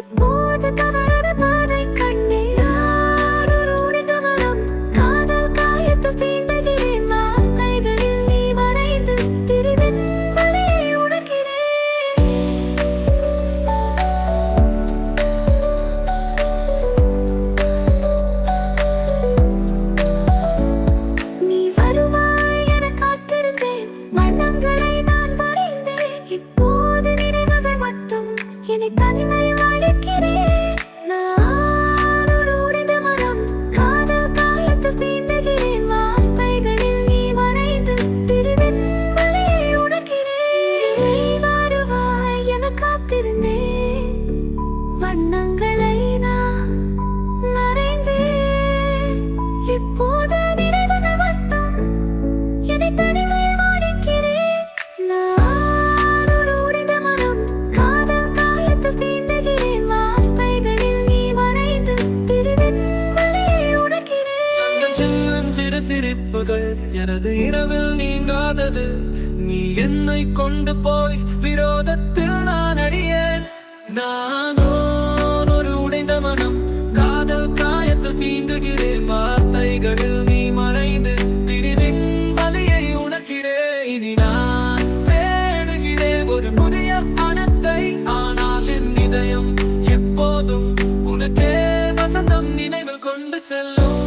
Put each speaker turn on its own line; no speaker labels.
இப்போது தவறான பாதை கண்ணே யாரொரு உடைந்த மனம் காதல் காயத்தில் தீண்டுகிறேன் வார்த்தைகளில் நீ மறைந்து திரிவின் வலியை உணர்கிறேன் நீ வருவாய் என காத்திருந்தேன் வண்ணங்களை நான் வரைந்தேன் இப்போது நினைவுகள் மட்டும் என்னை தனிமை வளர்க்கிறேன் நான் ஒரு உடைந்த மனம் காதல் காயத்தில் தீண்டுகிறேன் வார்த்தைகளில் நீ மறைந்து திரிவின் வலியை உணர்கிறேன் நீ வருவாய் என காத்திருந்தேன் வண்ணங்களை நான் மறைந்தேன் இப்போது நினைவுகள் மட்டும் என்னை தனிமை வளர்க்கிறேன் நான் ஒரு உடைந்த மனம் காதல் காயத்தில் தீண்டுகிறேன் வார்த்தைகளில் நீ மறைந்து திரிவின் வலியை உணர்கிறேன்
செல்லும் சிறு சிரிப்புகள் எனது இரவில் நீங்காதது நீ என்னை கொண்டு போய் விரோதத்தில் நான் அடியேன் நானோ ஒரு உடைந்த மனம் காதல் காயத்தில் தீண்டுகிறேன் வார்த்தைகளில் நீ மறைந்து திரிவின் வலியை உணர்கிறேன் இனி நான் தேடுகிறேன் ஒரு புதிய மனத்தை ஆனால் என் இதயம் எப்போதும் உனக்கே வசந்தம் நினைவு கொண்டு செல்லும்